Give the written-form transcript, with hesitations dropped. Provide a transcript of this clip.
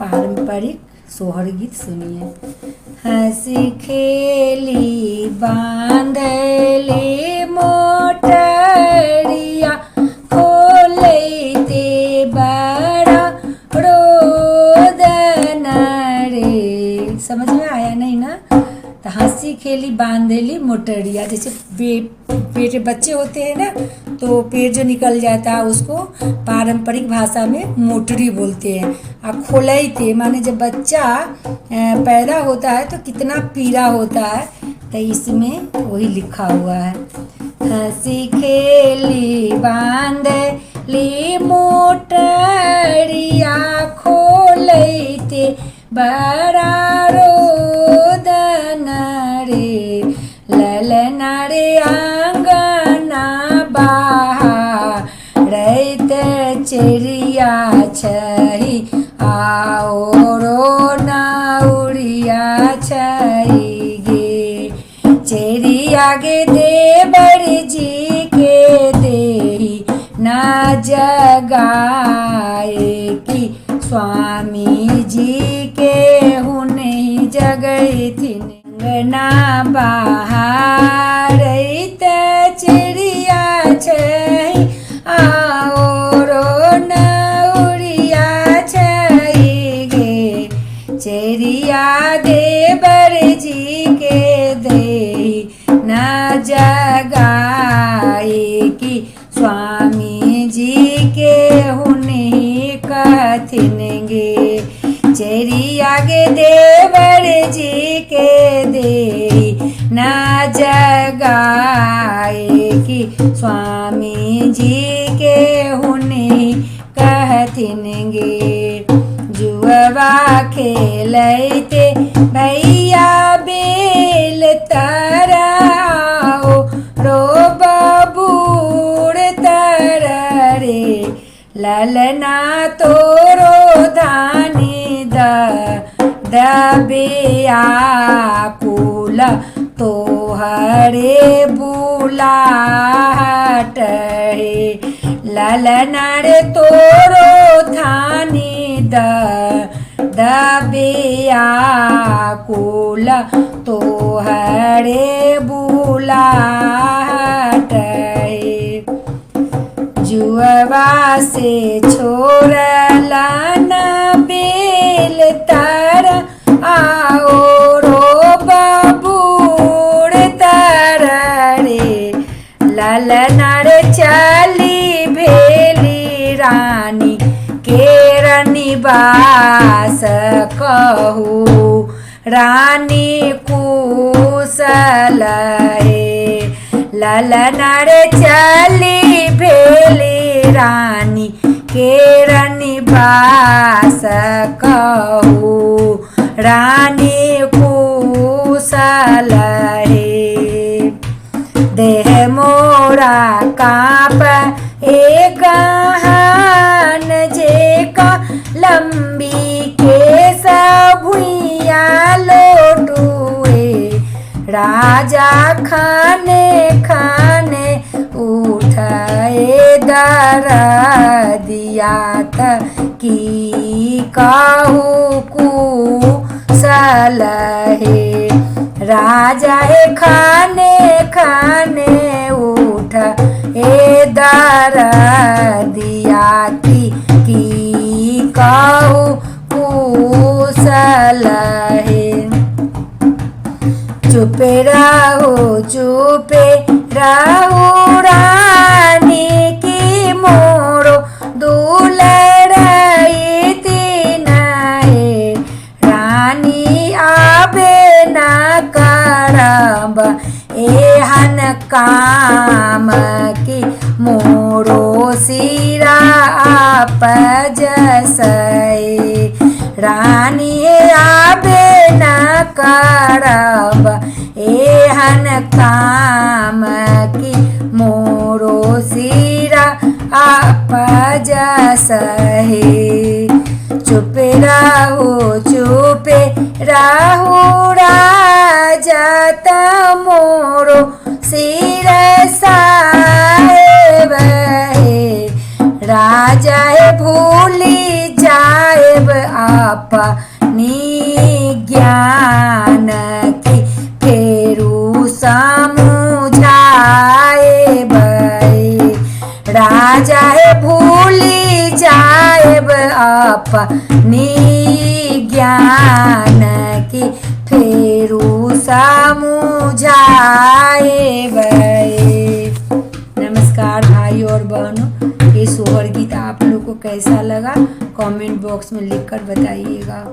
पारंपरिक सोहर गीत सुनिए। हंसी खेली बांधले मोटरिया, खोलते बड़ा रोदन रे। समझ में आया नहीं ना? तो हंसी खेली बांधली मोटरिया, जैसे पेट बच्चे होते हैं ना, तो पेट जो निकल जाता है उसको पारंपरिक भाषा में मोटरी बोलते हैं। और खोलते माने जब बच्चा पैदा होता है तो कितना पीड़ा होता है, तो इसमें वही लिखा हुआ है। हंसी खेली बांधली मोटरिया, खोलते बड़ा रोदन रे। ललना रे आंगना बहारैत, चिड़िया छही आओ रो नाउरिया छही गे। चिड़िया गे देवर जी के देही ना जगाए की, स्वामी जी के हुने जगई थी। अंगना बहारैत, चिड़िया छही आओ रो नाउरिया छही गे। चिड़िया देवर जी के देही ना जगाए की, स्वामी जी के हुने कथिन गे। चिड़िया गे देवर जी के देही ना जगाए की, स्वामी जी के हुने कहथिन गे। जुआ खेलते भैया बेल तराओ रो बबूर तर रे। ललना तोरो धानी दबिया कुल, तोहरे बुलाहट रे। ललना रे तोरो धानी दबिया कुल, तोहरे बुलाहट रे। जुआ से छोड़ला न बेल तर आओ रो बबूर तर रे। ललना रे चली भेली रानी के रनिवास, कहू रानी कुशल है। ललना रे चली भेली रानी के रनिवास, कहू रानी कुशल है। देह मोरा काप एक गहन जे का, लंबी के भुइया लोटुए। राजा खाने खाने उठाए दर दिया था की, कहू कुशल है। राजा खाने खाने उठ ए दर दिया की, कहू कुशल है। चुपे रहो चुपे रहो रानी की, मोरो दुलराई तीन है। रानी आबे ना करब एहन काम की, मोरो सिरा आप जसै। रानी आबे ना करब एहन काम की, मोरो सिरा आप जसै। चुप रहो राजा मोरो सिर साहेब है। राजा भूली जाएब आ अपनी ज्ञान की फेरू समझाए बे राजा है भूली जाए अपनी ज्ञान की फेरू समझाए बे। नमस्कार भाई और बहनों, ये सोहर गीत आप लोग को कैसा लगा कमेंट बॉक्स में लिखकर बताइएगा।